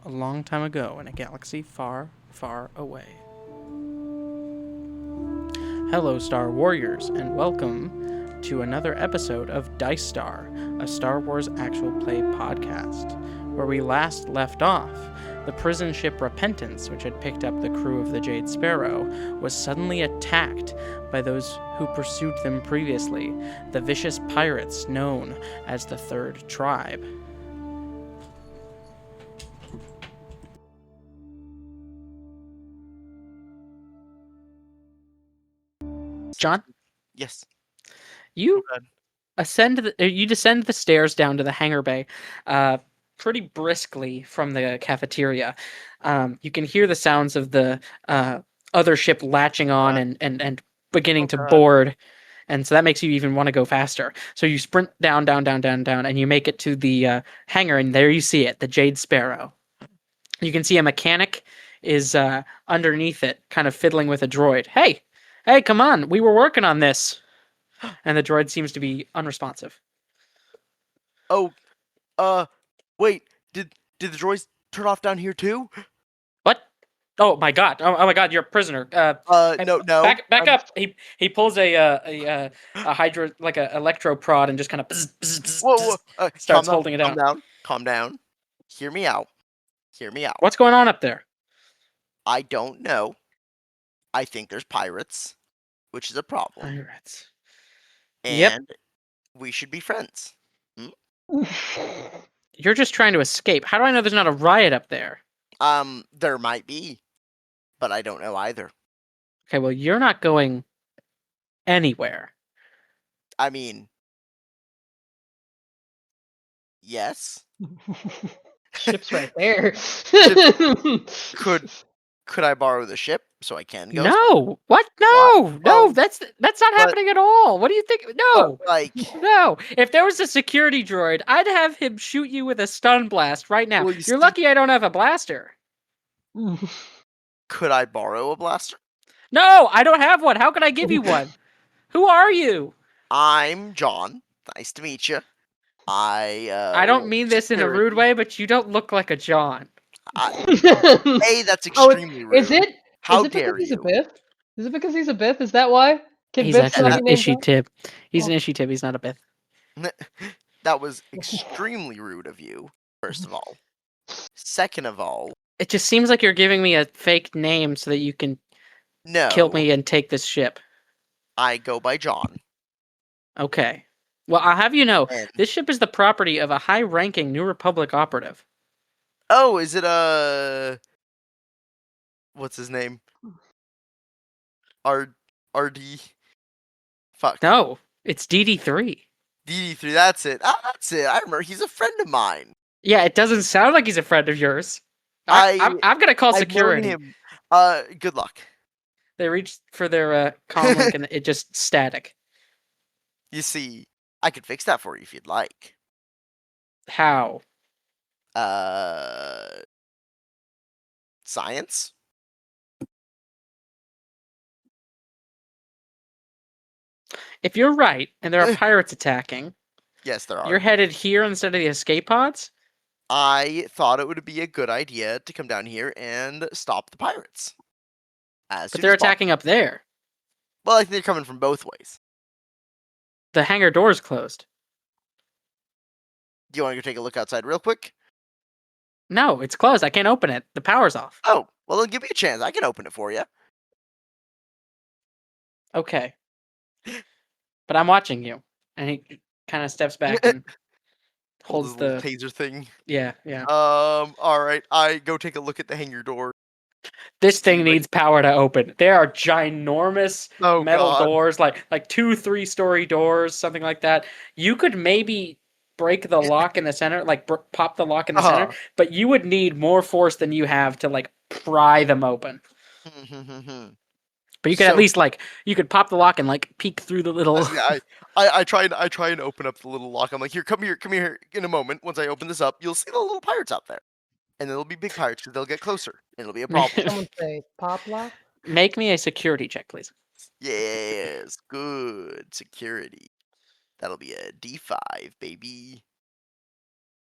a long time ago in a galaxy far, far away. Hello, Star Warriors, and welcome to another episode of Dice Star, a Star Wars Actual-Play podcast. Where we last left off, the prison ship Repentance, which had picked up the crew of the Jade Sparrow, was suddenly attacked by those who pursued them previously, the vicious pirates known as the Third Tribe. John, Yes. you Go you descend the stairs down to the hangar bay, pretty briskly from the cafeteria. You can hear the sounds of the other ship latching on and beginning to board, and so that makes you even want to go faster. So you sprint down, and you make it to the hangar, and there you see it, the Jade Sparrow. You can see a mechanic is underneath it, kind of fiddling with a droid. Hey, come on, we were working on this. And the droid seems to be unresponsive. Oh, wait. Did the droids turn off down here too? What? Oh my god! Oh my god! You're a prisoner. No. Back up. He pulls a hydro like a electro prod and just kind of Whoa. starts holding it out. Calm down. Hear me out. What's going on up there? I don't know. I think there's pirates, which is a problem. Pirates. And we should be friends. You're just trying to escape. How do I know there's not a riot up there? There might be, but I don't know either. Okay, well, you're not going anywhere. I mean, yes. Ship's right there. Could I borrow the ship so I can go? No. What? No. No. That's not happening at all. What do you think? No. No. If there was a security droid, I'd have him shoot you with a stun blast right now. Well, You're lucky I don't have a blaster. Could I borrow a blaster? No, I don't have one. How can I give you one? Who are you? I'm John. Nice to meet you. I don't mean this in a rude way, but you don't look like a John. Hey, that's extremely rude. Is it? How is it dare because he's you? a Bith? Is it because he's a Bith? Is that why? He's actually an Ishi Tib. He's an Ishi Tib. He's not a Bith. That was extremely rude of you, first of all. Second of all, it just seems like you're giving me a fake name so that you can kill me and take this ship. I go by John. Okay. Well, I'll have you know, this ship is the property of a high-ranking New Republic operative. Oh, is it what's his name? RD. Fuck. No, it's DD3. DD3, that's it. That's it. I remember. He's a friend of mine. Yeah, it doesn't sound like he's a friend of yours. I'm gonna call security. Him. Good luck. They reached for their comm link and it just static. You see, I could fix that for you if you'd like. How? Science? If you're right, and there are pirates attacking... Yes, there are. You're headed here instead of the escape pods? I thought it would be a good idea to come down here and stop the pirates. But they're attacking up there. Well, I think they're coming from both ways. The hangar door's closed. Do you want to go take a look outside real quick? No, it's closed. I can't open it. The power's off. Oh, well, then give me a chance. I can open it for you. Okay. But I'm watching you. And he kind of steps back and holds the taser thing. Yeah. All right. I go take a look at the hangar door. This thing needs power to open. There are ginormous metal doors, like 2-3-story doors, something like that. You could maybe break the lock in the center, like pop the lock in the center, but you would need more force than you have to like pry them open. But you could at least you could pop the lock and like peek through the little. I try and open up the little lock. I'm like, come here. In a moment, once I open this up, you'll see the little pirates out there, and they'll be big pirates because they'll get closer, and it'll be a problem. Someone say pop lock. Make me a security check, please. Yes, good security. That'll be a D5, baby.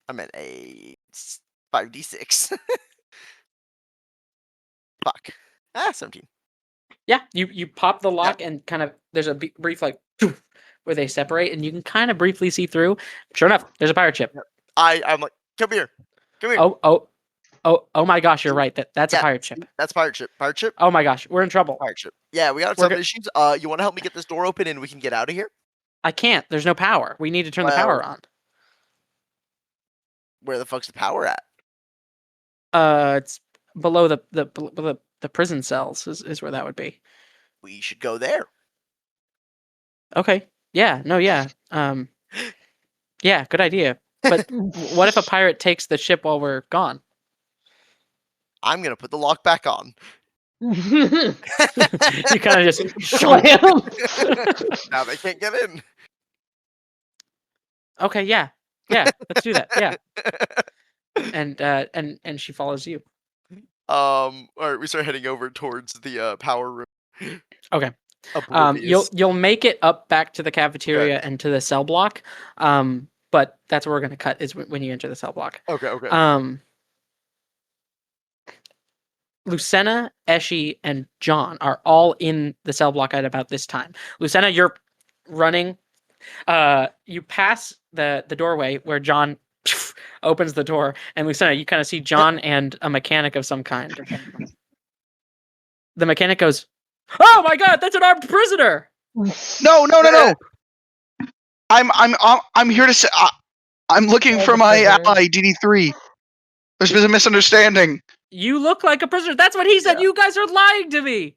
I meant a 5d6. Fuck. 17. Yeah, you pop the lock and kind of there's a brief like where they separate, and you can kind of briefly see through. Sure enough, there's a pirate ship. I'm like, come here. Oh my gosh, you're right. That's a pirate ship. That's pirate ship. Pirate ship. Oh my gosh, we're in trouble. Pirate ship. Yeah, we got some issues. You want to help me get this door open and we can get out of here? I can't. There's no power. We need to turn the power on. Where the fuck's the power at? It's below the prison cells is where that would be. We should go there. Okay. Yeah. No. Yeah. Yeah. Good idea. But what if a pirate takes the ship while we're gone? I'm gonna put the lock back on. You kind of just Slam. Now they can't get in. Okay. Yeah. Yeah. Let's do that. Yeah. And she follows you. All right, we start heading over towards the power room. Okay. Oblivious. You'll make it up back to the cafeteria and to the cell block. But that's where we're gonna cut is when you enter the cell block. Okay. Lucenna, Eshi, and John are all in the cell block at about this time. Lucenna, you're running. You pass the doorway where John opens the door, and Lucenna, you kind of see John and a mechanic of some kind. The mechanic goes, "Oh my god, that's an armed prisoner!" No. I'm here to say I'm looking for my ally DD3. There's been a misunderstanding. You look like a prisoner. That's what he said. Yeah. You guys are lying to me.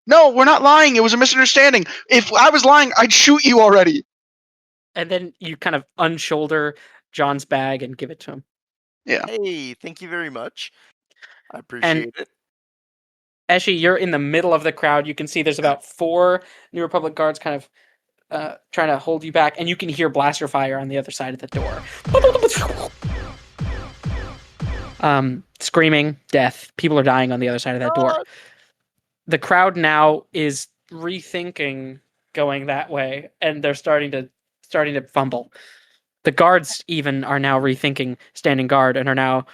No, we're not lying. It was a misunderstanding. If I was lying, I'd shoot you already. And then you kind of unshoulder John's bag and give it to him. Yeah. Hey, thank you very much. I appreciate it. Eshi, you're in the middle of the crowd. You can see there's about 4 New Republic guards kind of trying to hold you back, and you can hear blaster fire on the other side of the door. Screaming, death. People are dying on the other side of that door. The crowd now is rethinking going that way, and they're starting to fumble. The guards even are now rethinking standing guard and are now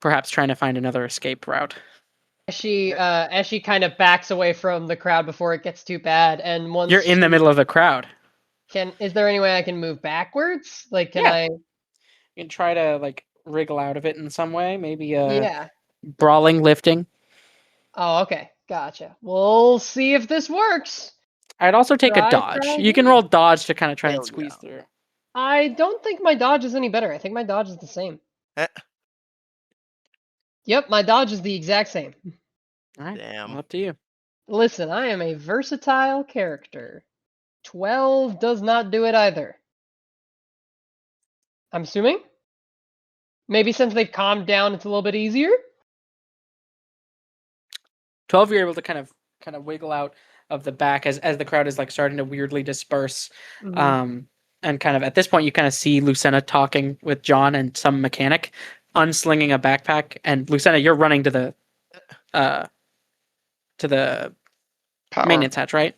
perhaps trying to find another escape route. As she kind of backs away from the crowd before it gets too bad, and once You're in the middle of the crowd. is there any way I can move backwards? Like, can I? You can try to like wriggle out of it in some way. Maybe Yeah. brawling, lifting. Oh, okay, gotcha. We'll see if this works. I'd also take a Try, dodge. try You can roll dodge to kind of try and Hell squeeze yeah. through. I don't think my dodge is any better. I think my dodge is the same. Eh. Yep, my dodge is the exact same. All right, Damn. up to you. Listen, I am a versatile character. 12 does not do it either. I'm assuming? Maybe since they've calmed down, it's a little bit easier? 12, you're able to kind of wiggle out of the back as the crowd is like starting to weirdly disperse. Mhm. And kind of at this point, you kind of see Lucenna talking with John and some mechanic, unslinging a backpack. And Lucenna, you're running to the Power. maintenance hatch, right?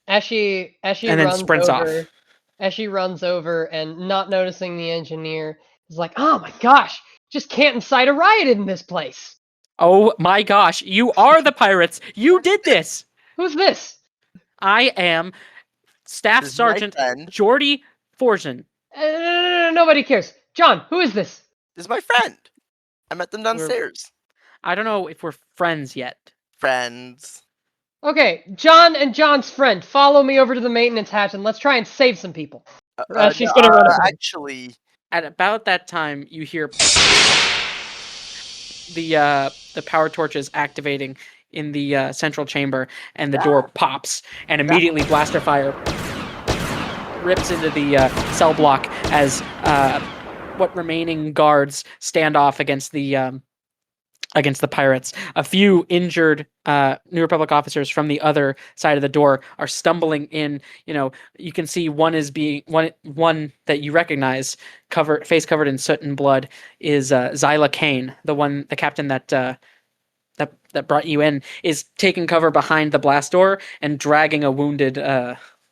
As she And then runs sprints over, off. as she runs over and not noticing the engineer, is like, "Oh my gosh, just can't incite a riot in this place." Oh my gosh, you are the pirates. You did this. Who's this? I am Staff This is my Sergeant friend. Jordy Forzen. Nobody cares. John, who is this? This is my friend. I met them downstairs. I don't know if we're friends yet. Friends. Okay, John and John's friend, follow me over to the maintenance hatch and let's try and save some people. She's gonna run away. Actually, At about that time, you hear the power torches activating in the central chamber, and the door pops, and immediately blaster fire rips into the cell block as what remaining guards stand off against the pirates. A few injured New Republic officers from the other side of the door are stumbling in. You know, you can see one that you recognize, face covered in soot and blood, is Zyla Kane, the captain that brought you in, is taking cover behind the blast door and dragging a wounded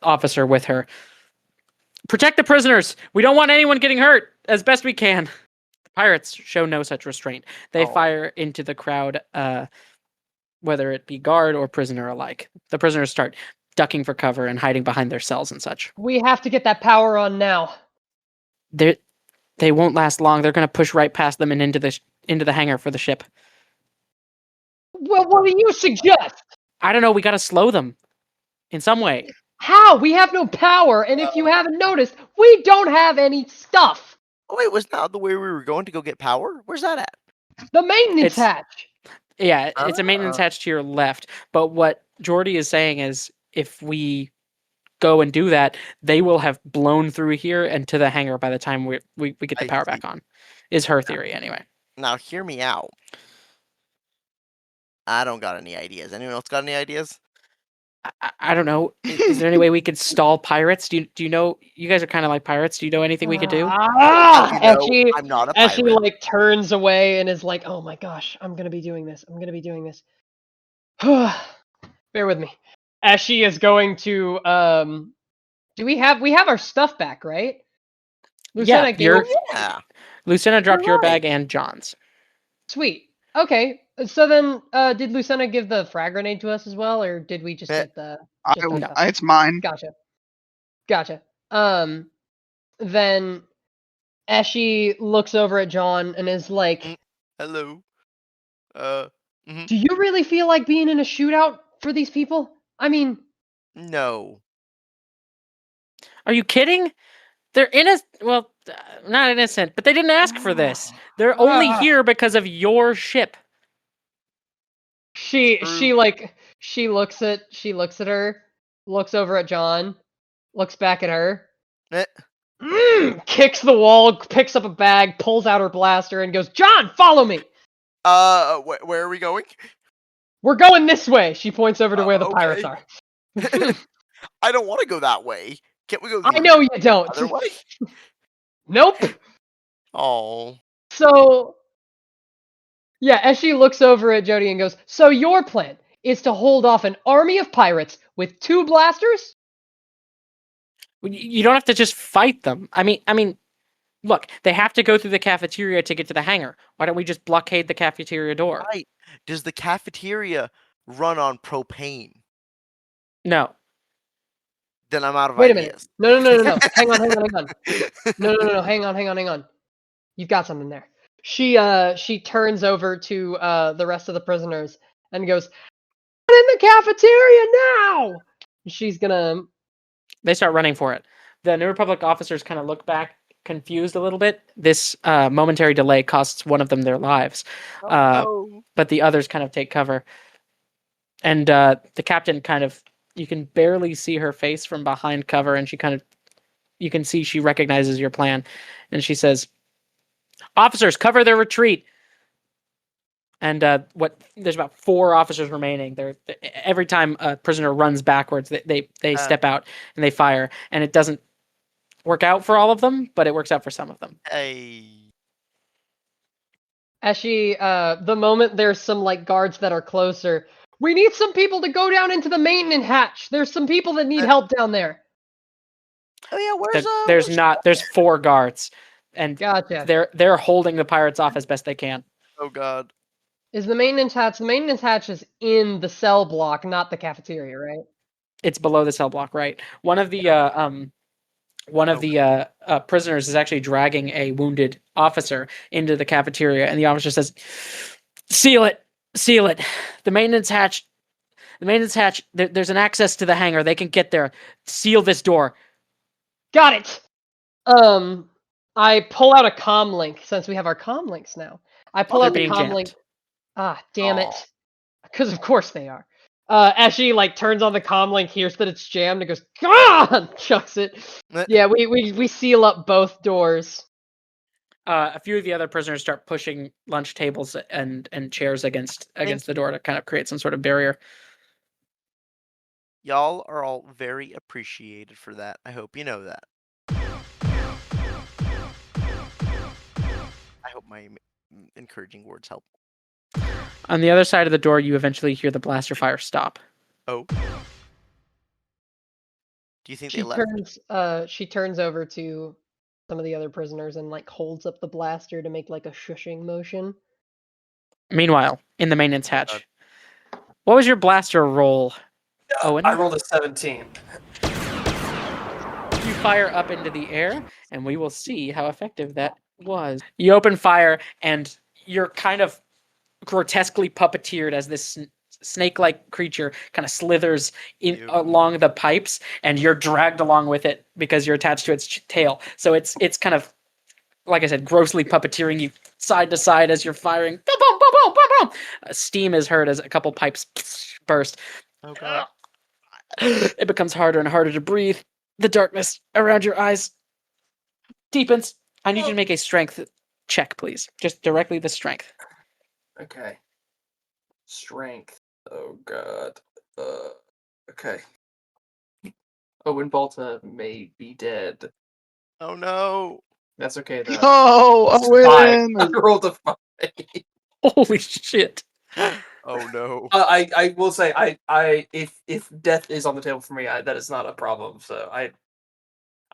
officer with her. Protect the prisoners. We don't want anyone getting hurt as best we can. Pirates show no such restraint. They Oh. fire into the crowd, whether it be guard or prisoner alike. The prisoners start ducking for cover and hiding behind their cells and such. We have to get that power on now. They won't last long. They're going to push right past them and into the hangar for the ship. Well, what do you suggest? I don't know. We got to slow them in some way. How? We have no power, and if you haven't noticed, we don't have any stuff. Oh wait, was not the way we were going to go get power? Where's that at? The maintenance It's- hatch. Yeah, it's a maintenance hatch to your left. But what Jordy is saying is, if we go and do that, they will have blown through here and to the hangar by the time we get the I power see. back on. Is her theory anyway. Now hear me out. I don't got any ideas. Anyone else got any ideas? I don't know. Is there any way we could stall pirates? Do you know? You guys are kind of like pirates. Do you know anything we could do? Ah! You know, As I'm not a she pirate. like turns away and is like, "Oh my gosh, I'm gonna be doing this. I'm gonna be doing this." Bear with me. As she is going to do we have our stuff back, right? Yeah, Lucena gave you're- Yeah. Lucena dropped You're your right. bag and John's. Sweet. Okay. So then did Lucena give the frag grenade to us as well, or did we just get the stuff? It's mine. Gotcha. Then Eshi looks over at John and is like, Hello. "Do you really feel like being in a shootout for these people? I mean, No. Are you kidding? They're well, not innocent, but they didn't ask for this. They're only here because of your ship. she True. looks at her, looks over at John, looks back at her, Eh. kicks the wall, picks up a bag, pulls out her blaster, and goes, "John, follow me. Where are we going? We're going this way." She points over to where the pirates okay. are. I don't want to go that way. Can't we go I know you the other don't. way? Nope. Oh. So, yeah, as she looks over at Jody and goes, "So your plan is to hold off an army of pirates with 2 blasters?" You don't have to just fight them. I mean, look, they have to go through the cafeteria to get to the hangar. Why don't we just blockade the cafeteria door? Right. Does the cafeteria run on propane? No. Then I'm out of Wait a minute. ideas. No. Hang on. No. Hang on. You've got something there. She turns over to the rest of the prisoners and goes, "Get in the cafeteria now!" She's gonna. They start running for it. The New Republic officers kind of look back, confused a little bit. This momentary delay costs one of them their lives, Oh. but the others kind of take cover. And the captain kind of, you can barely see her face from behind cover, and you can see she recognizes your plan, and she says, "Officers, cover their retreat." And there's about 4 officers remaining. Every time a prisoner runs backwards, they step out and they fire, and it doesn't work out for all of them, but it works out for some of them. Hey. As the moment there's some like guards that are closer, "We need some people to go down into the maintenance hatch. There's some people that need help down there." Oh yeah, There's 4 guards, and Gotcha. they're holding the pirates off as best they can. Oh god. Is the maintenance hatch? The maintenance hatch is in the cell block, not the cafeteria, right? It's below the cell block, right? One of the prisoners is actually dragging a wounded officer into the cafeteria, and the officer says, seal it. The maintenance hatch, there's an access to the hangar. They can get there. Seal this door." Got it. I pull out a comm link since we have our comm links now. I pull They're out the being comm jammed. link. Ah, damn it. Because of course they are. As she like turns on the comm link, hears that it's jammed, and goes, "Come on!" Chucks it. Yeah, we seal up both doors. A few of the other prisoners start pushing lunch tables and chairs against the door to kind of create some sort of barrier. Y'all are all very appreciated for that. I hope you know that. I hope my encouraging words help. On the other side of the door, you eventually hear the blaster fire stop. Oh. Do you think they left? She turns over to some of the other prisoners and like holds up the blaster to make like a shushing motion. Meanwhile, in the maintenance God. hatch, what was your blaster roll, Owen? I rolled a 17. You fire up into the air, and we will see how effective that was. You open fire, and you're kind of grotesquely puppeteered as this snake-like creature kind of slithers in Ew. along the pipes, and you're dragged along with it because you're attached to its tail. So it's kind of, like I said, grossly puppeteering you side to side as you're firing. Boom, boom, boom, boom, boom, boom. Steam is heard as a couple pipes burst. Oh god. It becomes harder and harder to breathe. The darkness around your eyes deepens. I need you to make a strength check, please. Just directly the strength. Okay. Strength. Oh god. Okay. Owen Balta may be dead. Oh no. That's okay though. Oh, It's Owen! 5. I rolled a 5. Holy shit. Oh no. I will say if death is on the table for me, that is not a problem. So I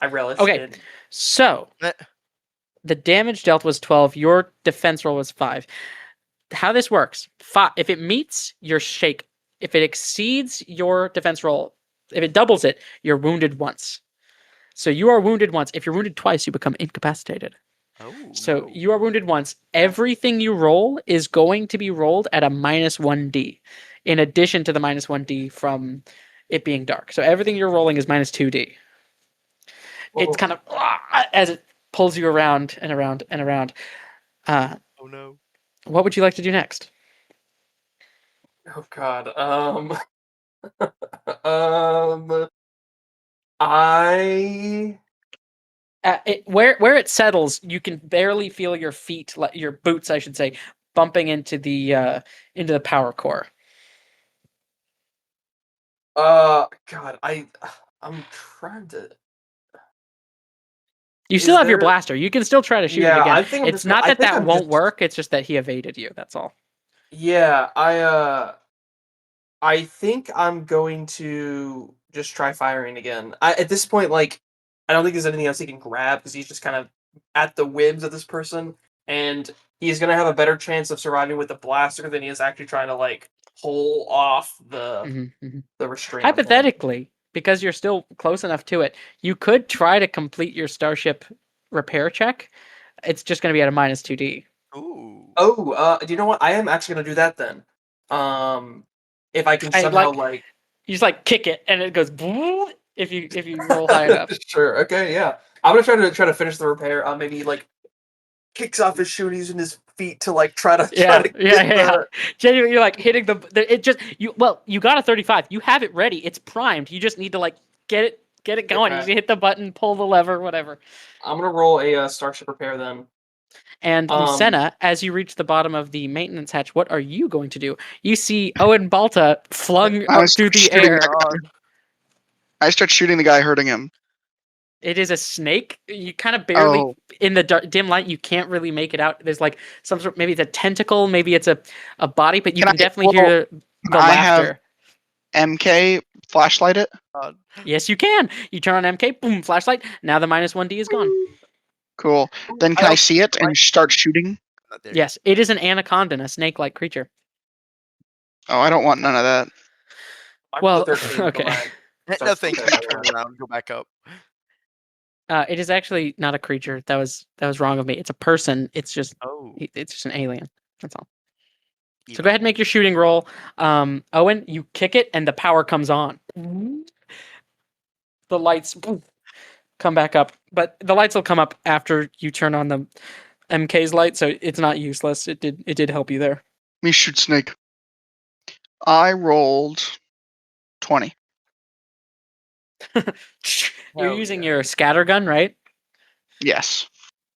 relish Okay. it. So, Eh. the damage dealt was 12. Your defense roll was 5. How this works, if it meets your shake, if it exceeds your defense roll, if it doubles it, you're wounded once. So you are wounded once. If you're wounded twice, you become incapacitated. Oh. So no. you are wounded once. Everything you roll is going to be rolled at a -1d, in addition to the -1d from it being dark. So everything you're rolling is -2d. It's kind of as it pulls you around and around and around. Oh no. What would you like to do next? Oh god. I Where it settles, you can barely feel your feet, your boots, I should say, bumping into the power core. God, I'm trying to. You still Is have your there- blaster. You can still try to shoot it Yeah, again. I think I'm It's just not gonna- I that think that I'm won't just- work. It's just that he evaded you. That's all. Yeah, I think I'm going to just try firing again. At this point, like, I don't think there's anything else he can grab because he's just kind of at the whims of this person, and he's gonna have a better chance of surviving with the blaster than he is actually trying to like pull off the restraint. on him. Hypothetically, because you're still close enough to it, you could try to complete your starship repair check. It's just going to be at a -2d. Ooh. Oh, do you know what? I am actually gonna do that then. If I can somehow like You just like kick it and it goes if you roll high enough. Sure. Okay. Yeah. I'm gonna try to finish the repair. Maybe he, like kicks off his shoe and using his feet to like try to Yeah. get the- Genuinely, you're like hitting it just you got a 35. You have it ready. It's primed. You just need to like get it going. You Okay. just hit the button, pull the lever, whatever. I'm gonna roll a starship repair then. And Lucena, as you reach the bottom of the maintenance hatch, what are you going to do? You see Owen Balta flung I up was through the shooting air. that guy. I start shooting the guy hurting him. It is a snake. You kind of barely Oh, in the dim light. You can't really make it out. There's like some sort. Maybe it's a tentacle. Maybe it's a body. But you Can can I- definitely well, hear the I have- laughter. MK, flashlight it. God. Yes, you can. You turn on MK. Boom! Flashlight. Now the -1d is gone. Cool. Then can I see it and start shooting? Not there. Yes, it is an anaconda, a snake-like creature. Oh, I don't want none of that. I Well, rolled a 13 okay. for my No, starship thank you. repair. Turn around. Go back up. It is actually not a creature. That was wrong of me. It's a person. It's just Oh. an alien. That's all. So Emo. go ahead and make your shooting roll. Owen, you kick it and the power comes on. The lights come back up, but the lights will come up after you turn on the MK's light, so it's not useless. It did help you there. Me shoot snake. I rolled 20. You're Hell using yeah. your scatter gun, right? Yes.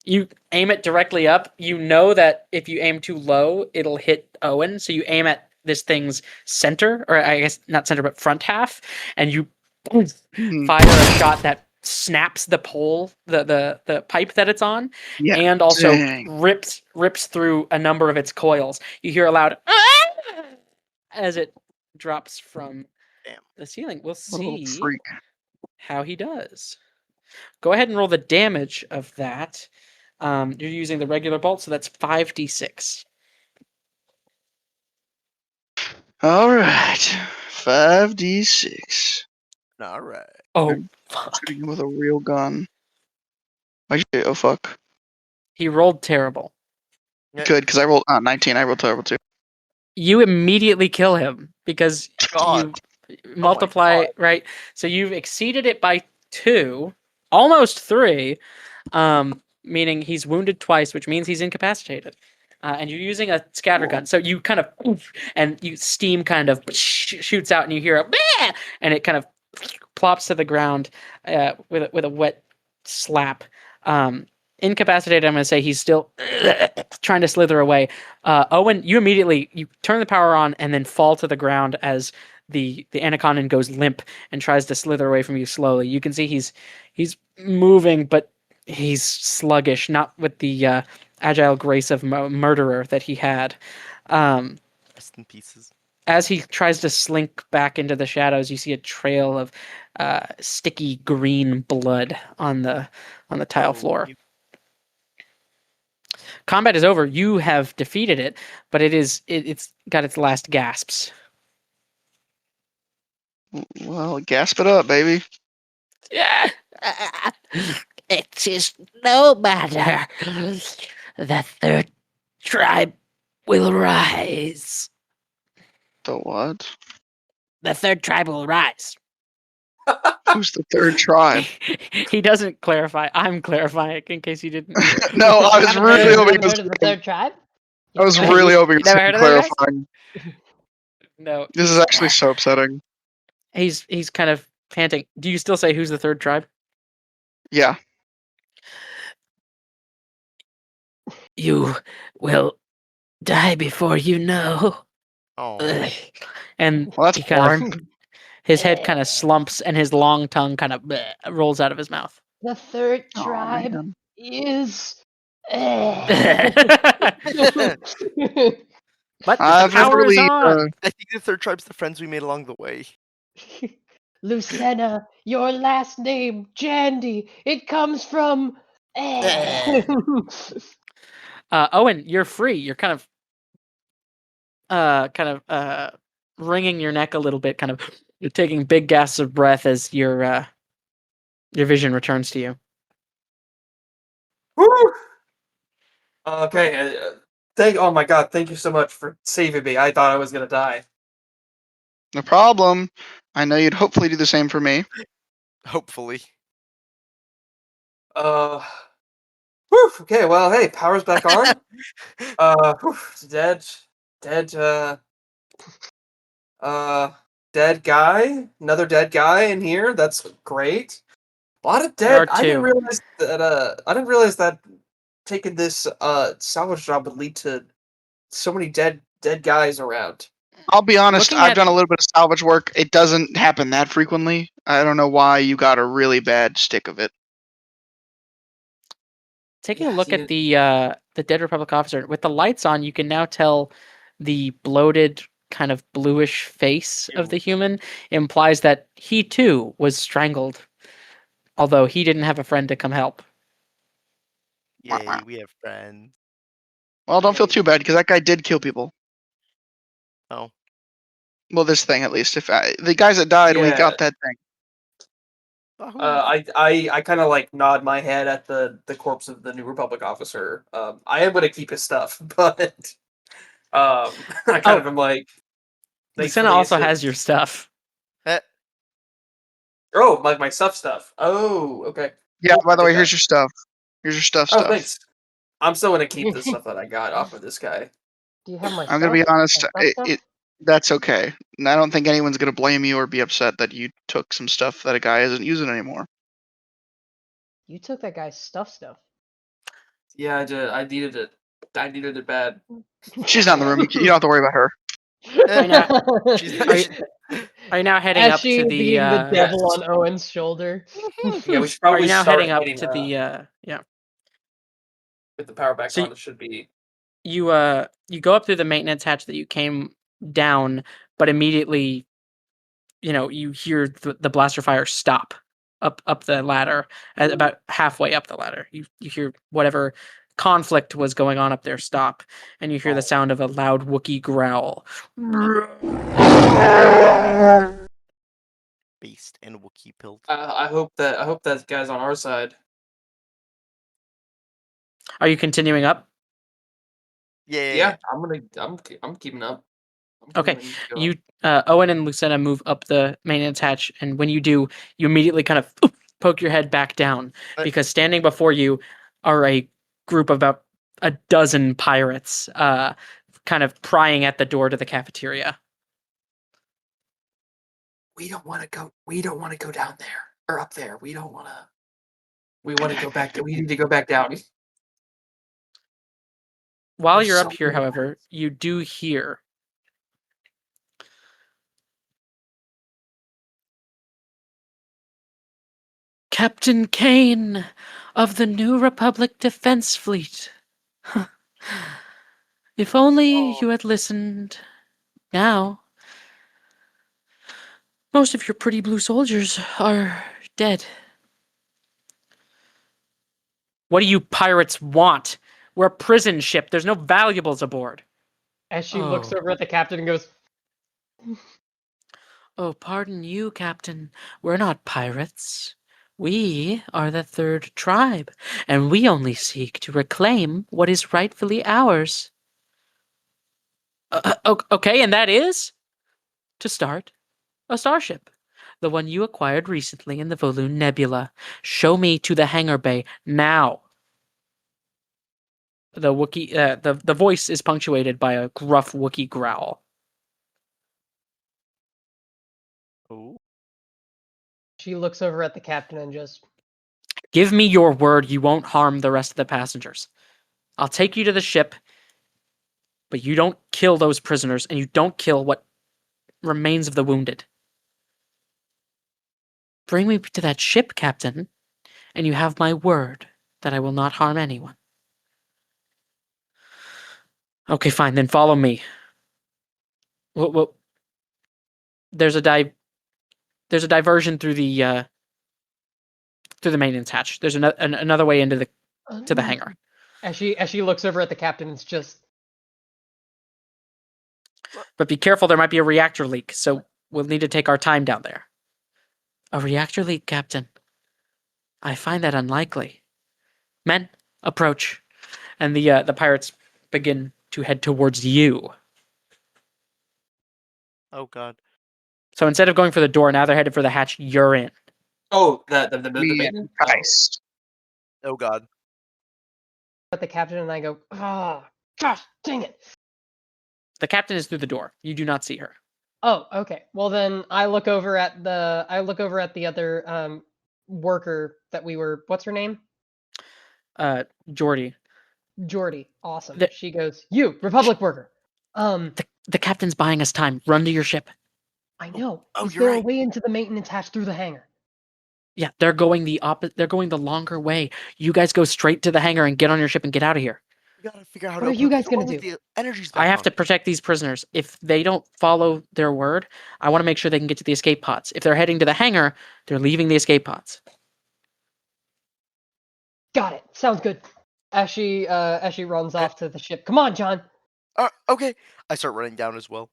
You aim it directly up. You know that if you aim too low, it'll hit Owen. So you aim at this thing's center, or I guess not center, but front half, and you fire a shot that snaps the pole, the pipe that it's on, Yeah. and also Dang. rips through a number of its coils. You hear a loud as it drops from Damn. the ceiling. We'll Little see freak. how he does. Go ahead and roll the damage of that. You're using the regular bolt, so that's 5d6. All right, 5d6. All right. Oh, fuck. Shooting him with a real gun. Oh fuck. He rolled terrible. Good, because I rolled 19. I rolled terrible too. You immediately kill him because God. you multiply, God. right? So you've exceeded it by 2, almost 3, meaning he's wounded twice, which means he's incapacitated. And you're using a scatter gun. So you kind of, and you steam kind of shoots out and you hear a, bah! And it kind of plops to the ground with a wet slap. Incapacitated, I'm going to say he's still trying to slither away. Owen, you turn the power on and then fall to the ground as the anaconda goes limp and tries to slither away from you slowly. You can see he's moving, but he's sluggish, not with the agile grace of murderer that he had. Rest in pieces. As he tries to slink back into the shadows, you see a trail of sticky green blood on the tile floor. Combat is over. You have defeated it, but it's got its last gasps. Well, gasp it up, baby. Yeah. It is no matter. The third tribe will rise. The what? The third tribe will rise. Who's the third tribe? He doesn't clarify. I'm clarifying it in case you didn't. No, I was really Never hoping heard of the third tribe? I was You- really hoping you never heard of those guys? clarifying. No, This is actually so upsetting. he's kind of panting. Do you still say who's the third tribe? Yeah. You will die before you know. Oh. Ugh. And Well, that's he kind boring. of, his head kind of slumps and his long tongue kind of rolls out of his mouth. The third Aw, tribe man. is. But the I've never power is really. on. I think the third tribe's the friends we made along the way. Lucena, your last name, Jandy. It comes from. Owen, you're free. You're kind of wringing your neck a little bit, kind of you're taking big gasps of breath as your vision returns to you. Woo! Okay. Oh my god! Thank you so much for saving me. I thought I was gonna die. No problem. I know you'd hopefully do the same for me. Hopefully. Whew, okay, well, hey, power's back on. Whew, dead, dead guy. Another dead guy in here. That's great. A lot of There are dead. I didn't two. realize that. I didn't realize that taking this salvage job would lead to so many dead guys around. I'll be honest, Looking I've at- done a little bit of salvage work. It doesn't happen that frequently. I don't know why you got a really bad stick of it. Taking Yeah, a look see, at the dead Republic officer with the lights on, you can now tell the bloated, kind of bluish face of the human implies that he too was strangled, although he didn't have a friend to come help. Yay, we have friends. Well, don't feel too bad because that guy did kill people. Oh. Well, this thing at least. The guys that died, we Yeah. got that thing. Wahoo. I kind of like nod my head at the corpse of the New Republic officer. I am gonna keep his stuff, but I kind of am like. thanks for Lucena the also assist. has your stuff. Oh, like my stuff. Oh, okay. Yeah. Cool, By the way, take here's that. your stuff. Here's your stuff. Oh, thanks. I'm still gonna keep the stuff that I got off of this guy. Do you have my I'm gonna be stuff? honest. My stuff? That's okay. And I don't think anyone's gonna blame you or be upset that you took some stuff that a guy isn't using anymore. You took that guy's stuff. Yeah, I did. I needed it. I needed it bad. She's not in the room. You don't have to worry about her. I know. She's Are you, are you now heading As up she to is the? being the devil Yes. on Owen's shoulder. Yeah, we should Are probably you now start heading up hitting, to the? Yeah. with the power back So on. It should be. You go up through the maintenance hatch that you came down, but immediately, you hear the blaster fire stop up the ladder, about halfway up the ladder. You hear whatever conflict was going on up there stop, and you hear the sound of a loud Wookiee growl. Beast and Wookiee pilled. I hope that guy's on our side. Are you continuing up? Yeah, I'm keeping up. Okay, you Owen and Lucetta move up the maintenance hatch, and when you do, you immediately kind of poke your head back down because standing before you are a group of about a dozen pirates, kind of prying at the door to the cafeteria. We don't want to go. We don't want to go down there or up there. We don't want to. We want to go back. We need to go back down. While There's you're so up here, many however, you do hear Captain Kane of the New Republic Defense Fleet. If only you had listened. Now, most of your pretty blue soldiers are dead. What do you pirates want? We're a prison ship. There's no valuables aboard. As she looks Oh. over at the captain and goes, Oh, pardon you, Captain. We're not pirates. We are the third tribe, and we only seek to reclaim what is rightfully ours. Okay, and that is? To start, a starship. The one you acquired recently in the Voloon Nebula. Show me to the hangar bay now. The Wookiee, the voice is punctuated by a gruff Wookiee growl. Oh. she looks over at the captain and just, Give me your word you won't harm the rest of the passengers. I'll take you to the ship, but you don't kill those prisoners, and you don't kill what remains of the wounded. Bring me to that ship, Captain, and you have my word that I will not harm anyone. Okay, fine, then follow me. Well, there's a diversion through the maintenance hatch. There's another way into the hangar. as she looks over at the captain, it's just, But be careful, there might be a reactor leak, so we'll need to take our time down there. A reactor leak, Captain. I find that unlikely. Men, approach. And the pirates begin to head towards you. Oh God. So instead of going for the door, now they're headed for the hatch you're in. Oh, the Me maiden? and Kyce. Oh God. at the captain and I go, gosh, dang it. The captain is through the door. You do not see her. Oh, okay. Well then I look over at the other worker that we were, what's her name? Jordy. Jordy. Awesome. The- She goes, you, Republic worker. The captain's buying us time. Run to your ship. I know. Oh, Is you're there a right. way into the maintenance hatch through the hangar? Yeah, they're going the longer way. You guys go straight to the hangar and get on your ship and get out of here. We gotta figure out how What to are you open up guys the gonna door with do? the energies I back have on. to protect these prisoners. If they don't follow their word, I want to make sure they can get to the escape pods. If they're heading to the hangar, they're leaving the escape pods. Got it. Sounds good. As she runs off to the ship. Come on, John. Okay. I start running down as well.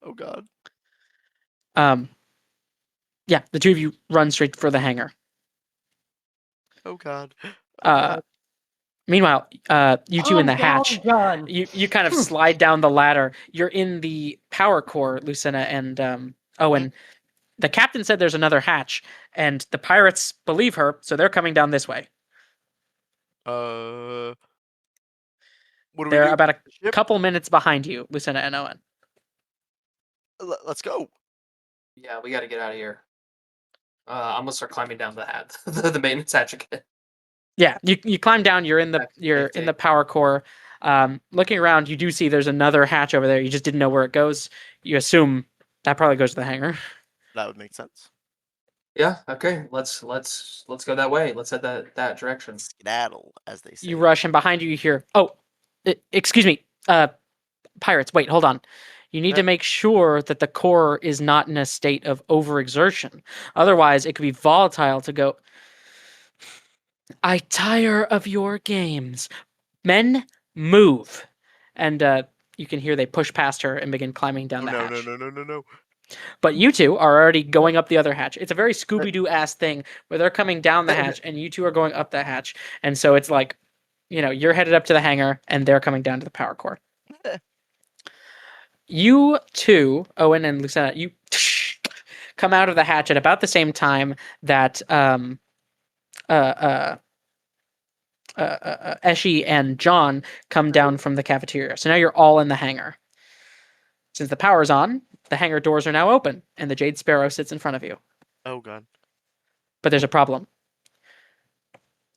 Oh God. Yeah, the two of you run straight for the hangar. Oh God. Oh God. Meanwhile, you two in the Calm down, hatch, John. you kind of slide down the ladder. You're in the power core, Lucina and Owen. The captain said there's another hatch, and the pirates believe her, so they're coming down this way. What do we They're do? about a Ship? couple minutes behind you, Lucina and Owen. Let's go. Yeah, we got to get out of here. I'm gonna start climbing down the maintenance hatch again. Yeah, you climb down. You're in the Back to you're in maintain. the power core. Looking around, you do see there's another hatch over there. You just didn't know where it goes. You assume that probably goes to the hangar. That would make sense. Yeah. Okay. Let's go that way. Let's head that direction. Skedaddle, as they say. You rush, and behind you, you hear, "Oh, excuse me, pirates! Wait, hold on." You need to make sure that the core is not in a state of overexertion. Otherwise, it could be volatile to go. I tire of your games. Men, move. And you can hear they push past her and begin climbing down the hatch. No. But you two are already going up the other hatch. It's a very Scooby-Doo ass thing where they're coming down the hatch and you two are going up the hatch. And so it's like, you're headed up to the hangar and they're coming down to the power core. You two, Owen and Lucena, you come out of the hatch at about the same time that Eshi and John come down from the cafeteria. So now you're all in the hangar. Since the power's on, the hangar doors are now open, and the Jade Sparrow sits in front of you. Oh god. But there's a problem.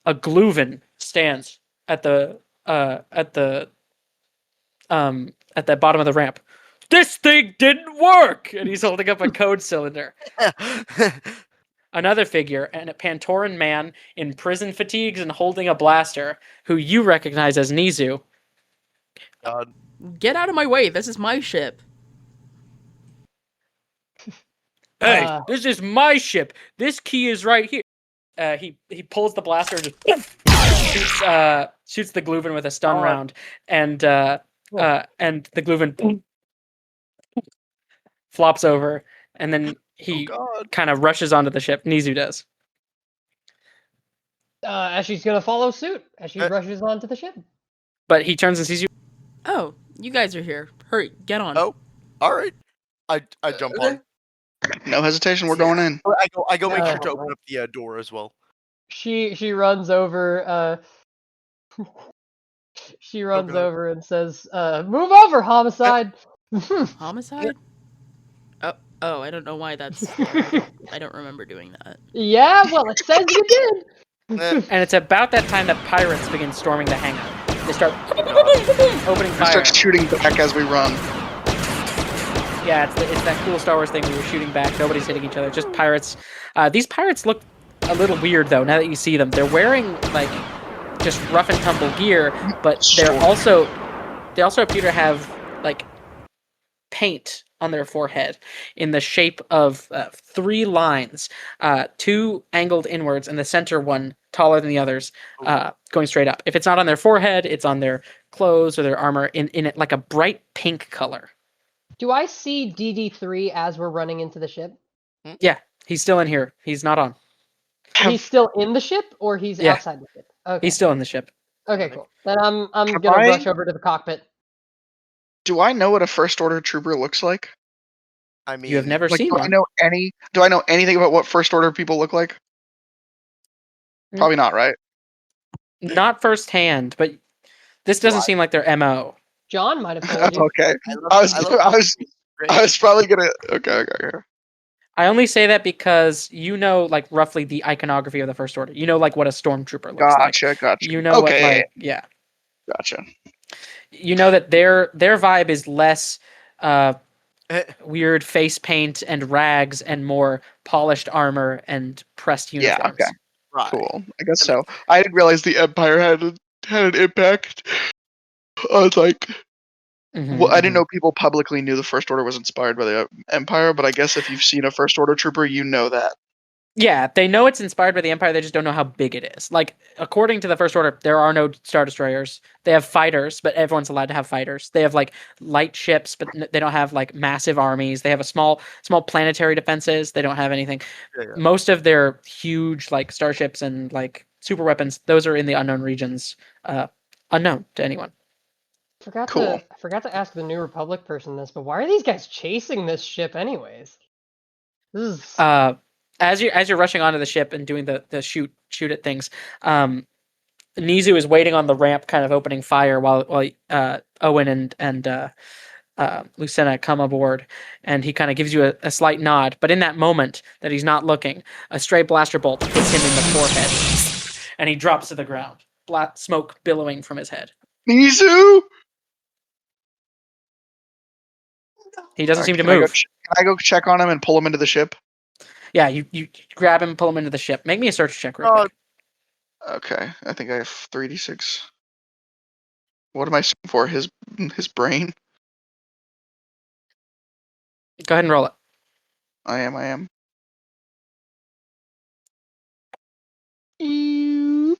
A Gluven stands at the bottom of the ramp. This thing didn't work, and he's holding up a code cylinder. Another figure, and a Pantoran man in prison fatigues and holding a blaster, who you recognize as Nizu. God. Get out of my way. This is my ship. Hey, this is my ship. This key is right here. He pulls the blaster and just shoots the Gluven with a stun round, and the Gluven flops over, and then he kind of rushes onto the ship. Nizu does. Ashley's gonna follow suit as she rushes onto the ship. But he turns and sees you. Oh, you guys are here. Hurry, get on. Oh, all right. I jump on. No hesitation. We're going in. I go make sure to open up the door as well. She runs over. She runs over and says, "Move over, homicide." Homicide? Oh, I don't know why that's. I don't remember doing that. Yeah, well, it says you did. And it's about that time that pirates begin storming the hangar. They start opening We fire. start shooting back as we run. Yeah, it's that cool Star Wars thing where you're shooting back. Nobody's hitting each other, just pirates. These pirates look a little weird though. Now that you see them, they're wearing like just rough and tumble gear, but they also appear to have like paint on their forehead in the shape of 3 lines, 2 angled inwards, and the center one taller than the others, going straight up. If it's not on their forehead, it's on their clothes or their armor in it like a bright pink color. Do I see DD3 as we're running into the ship? Yeah, he's still in here. He's not on. He's still in the ship, or he's outside the ship? Okay. He's still in the ship. Okay, cool. Then I'm gonna rush over to the cockpit. Do I know what a first order trooper looks like? I mean, You have never Like, seen do one. I know anything about what first order people look like? Probably not, right? Not firsthand, but this doesn't seem like their MO. John might have told you. Okay. I was probably gonna. Okay. I only say that because you know, like, roughly the iconography of the First Order. You know, like, what a stormtrooper looks like. Gotcha. You know what, like, yeah. Gotcha. You know that their vibe is less weird face paint and rags and more polished armor and pressed uniforms. Yeah, okay. Right. Cool. I guess so. I didn't realize the Empire had an impact. I was like, well, I didn't know people publicly knew the First Order was inspired by the Empire, but I guess if you've seen a First Order trooper, you know that. Yeah, they know it's inspired by the Empire, they just don't know how big it is. Like, according to the First Order, there are no Star Destroyers. They have fighters, but everyone's allowed to have fighters. They have, like, light ships, but they don't have, like, massive armies. They have a small planetary defenses. They don't have anything. Yeah. Most of their huge, like, starships and, like, super weapons, those are in the unknown regions, unknown to anyone. I forgot to ask the New Republic person this, but why are these guys chasing this ship anyways? This is as you're rushing onto the ship and doing the shoot at things, Nizu is waiting on the ramp, kind of opening fire while Owen and Lucena come aboard, and he kind of gives you a slight nod. But in that moment that he's not looking, a stray blaster bolt hits him in the forehead, and he drops to the ground. Smoke billowing from his head. Nizu! He doesn't seem to move. Can I go check on him and pull him into the ship? Yeah, you grab him, pull him into the ship. Make me a search check real quick. Okay, I think I have 3d6. What am I searching for? His brain? Go ahead and roll it. I am. Mm.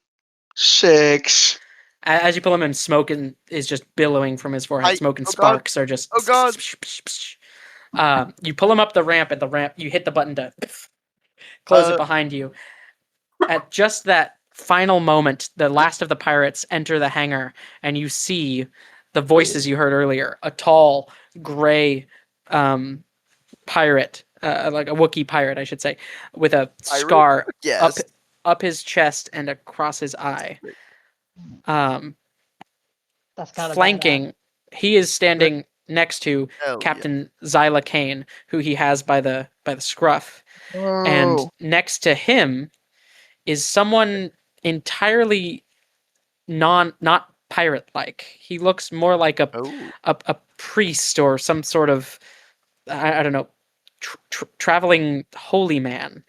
6. As you pull him in, smoke is just billowing from his forehead. Smoke and oh God. sparks are just. Oh God. You pull him up the ramp. At the ramp, you hit the button to close it Uh, behind you. At just that final moment, the last of the pirates enter the hangar, and you see the voices you heard earlier. A tall, gray pirate, like a Wookiee pirate, I should say, with a scar yes. up his chest and across his eye. That's kind of Flanking, he is standing next to Hell yeah. Captain Zyla Kane, who he has by the scruff. Oh. And next to him is someone entirely not pirate like. He looks more like a priest or some sort of I don't know, traveling holy man.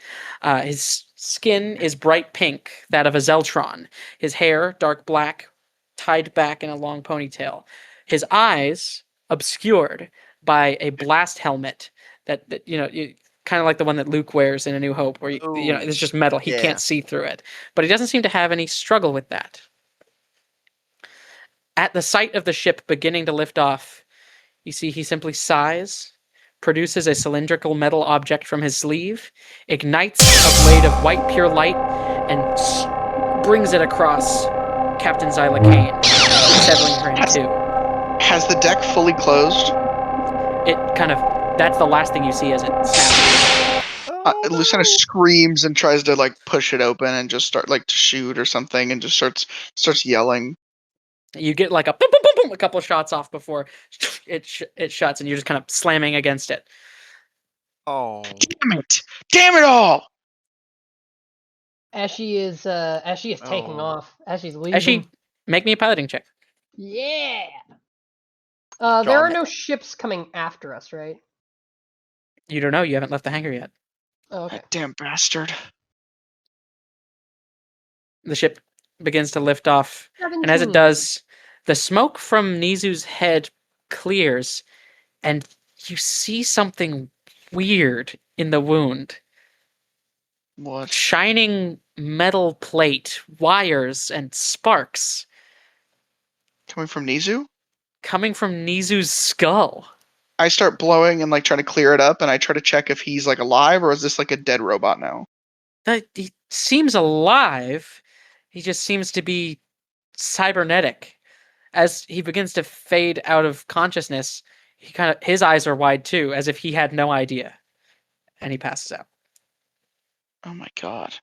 His skin is bright pink, that of a Zeltron. His hair dark black, tied back in a long ponytail. His eyes obscured by a blast helmet that kind of like the one that Luke wears in A New Hope, where it's just metal. He can't see through it. But he doesn't seem to have any struggle with that. At the sight of the ship beginning to lift off, you see he simply sighs, produces a cylindrical metal object from his sleeve, ignites a blade of white pure light, and brings it across Captain Zyla Kane, severing her in two. Has the deck fully closed? That's the last thing you see as it snaps. Lucina screams and tries to like push it open and just start like to shoot or something, and just starts yelling. You get like a boom, boom, boom, boom, a couple shots off before it shuts, and you're just kind of slamming against it. Oh. Damn it all! As she is taking off, as she's leaving. Ashy, make me a piloting check. Yeah. There are no ships coming after us, right? You don't know. You haven't left the hangar yet. Oh, okay. That damn bastard. The ship begins to lift off, 17. and as it does, the smoke from Nizu's head clears, and you see something weird in the wound. What? Shining metal plate, wires, and sparks. Coming from Nizu? Coming from Nizu's skull. I start blowing and like trying to clear it up, and I try to check if he's like alive, or is this like a dead robot now? He seems alive. He just seems to be cybernetic. As he begins to fade out of consciousness, his eyes are wide too, as if he had no idea, and he passes out. Oh my god.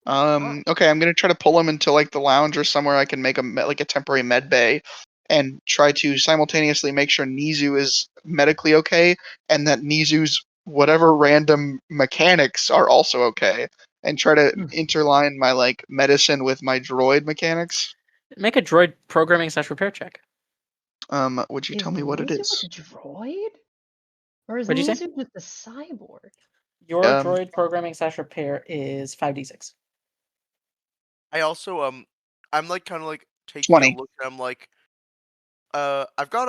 Okay, I'm gonna try to pull him into like the lounge or somewhere I can make a temporary med bay, and try to simultaneously make sure Nizu is medically okay, and that Nizu's whatever random mechanics are also okay, and try to interline my like medicine with my droid mechanics. Make a droid programming / repair check. Would you tell me what it is? A droid? Or is What'd you Nizu say? just a cyborg? Your droid programming / repair is 5d6. I also I'm like kind of like taking 20. a look, and I'm like, I've got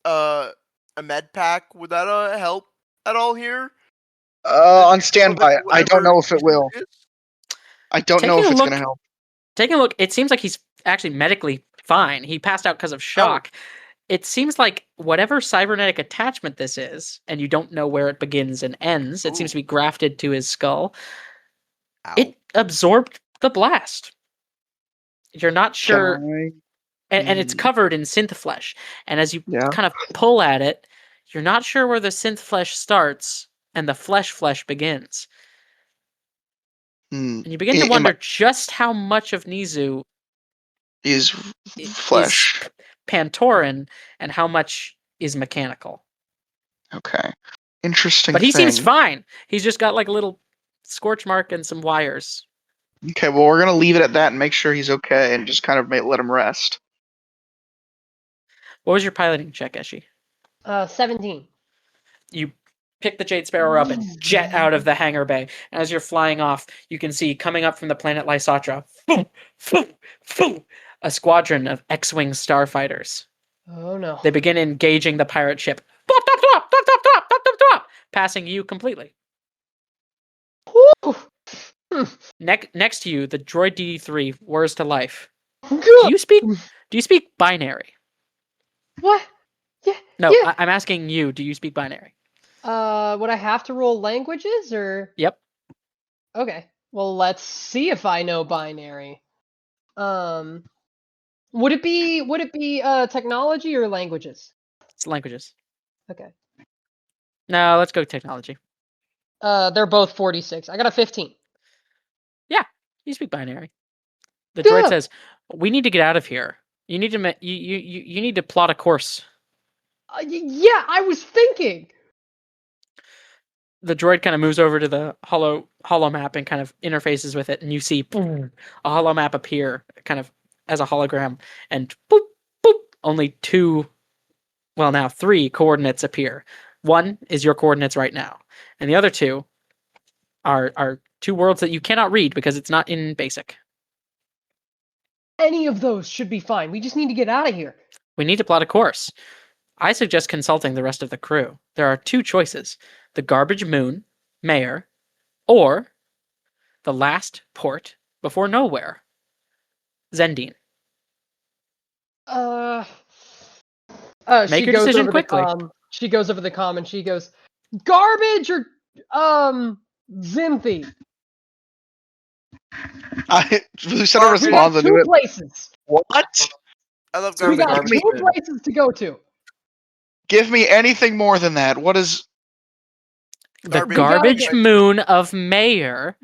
a med pack. Would that help at all here? On standby. I don't know if it will. I don't know if it's gonna help. Taking a look, it seems like he's actually medically fine. He passed out because of shock. It seems like whatever cybernetic attachment this is, and you don't know where it begins and ends, it seems to be grafted to his skull. It absorbed the blast. You're not sure, and it's covered in synth flesh. And as you kind of pull at it, you're not sure where the synth flesh starts and the flesh begins. And you begin to wonder just how much of Nizu is flesh, is Pantoran, and how much is mechanical. Okay. Interesting. But he seems fine. He's just got like a little scorch mark and some wires. Okay, well, we're going to leave it at that and make sure he's okay and just kind of let him rest. What was your piloting check, Eshi? 17. You pick the Jade Sparrow up and jet out of the hangar bay. And as you're flying off, you can see coming up from the planet Lysatra, a squadron of X-Wing starfighters. Oh no. They begin engaging the pirate ship. passing you completely. Whew. Next to you, the droid DD3 whirs to life. Good. Do you speak binary? What? Yeah. No, Yeah. I'm asking you. Do you speak binary? Would I have to roll languages or? Yep. Okay. Well, let's see if I know binary. Would it be technology or languages? It's languages. Okay. No, let's go technology. They're both 46. I got a 15. Yeah, you speak binary. The droid Good. says, "We need to get out of here. You need to you need to plot a course." Yeah, I was thinking. The droid kind of moves over to the holo map and kind of interfaces with it, and you see boom, a holo map appear, kind of as a hologram, and boop boop. Only now 3 coordinates appear. One is your coordinates right now, and the other 2 are 2 worlds that you cannot read because it's not in BASIC. Any of those should be fine. We just need to get out of here. We need to plot a course. I suggest consulting the rest of the crew. There are 2 choices: the garbage moon, Mayor, or the last port before nowhere, Zendine. Make She your goes decision over quickly. the comm. She goes over the comm and she goes, "Garbage or Zinthi." Lucetta Garbage. We got responds into 2 it. places. What? I love So We garbage. got garbage 2 bin. places to go to. Give me anything more than that. What is? The Garbage. garbage get- moon of Mayor,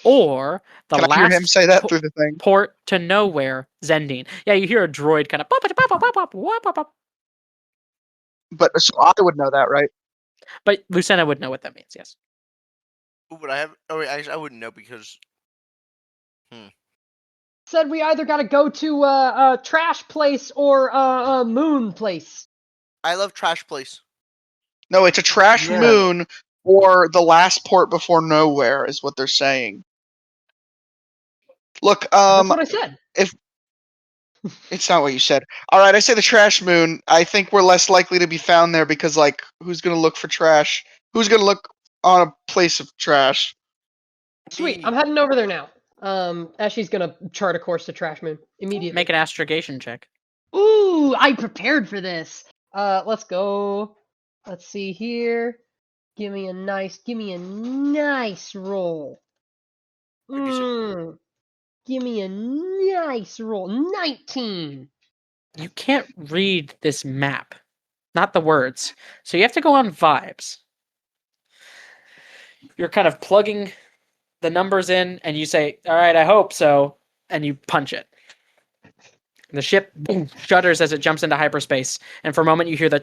or the Can I hear him last say that through the thing? port to nowhere, Zendine. Yeah, you hear a droid kind of But so I would know that, right? but Lucena would know what that means. Yes. Would I have? Oh, wait, actually, I wouldn't know because Said we either got to go to trash place or moon place. I love trash place. No, it's a trash Yeah. moon or the last port before nowhere is what they're saying. Look, That's what I said. it's not what you said. All right, I say the trash moon. I think we're less likely to be found there because, like, who's gonna look for trash? Who's gonna look on a place of trash? Sweet. Me. I'm heading over there now. Ashley's gonna chart a course to Trash Moon immediately. Make an astrogation check. Ooh, I prepared for this. Let's go. Let's see here. Give me a nice roll. Maybe so. Give me a nice roll. 19. You can't read this map, not the words. So you have to go on vibes. You're kind of plugging the numbers in, and you say, "All right, I hope so," and you punch it. The ship shudders as it jumps into hyperspace, and for a moment you hear the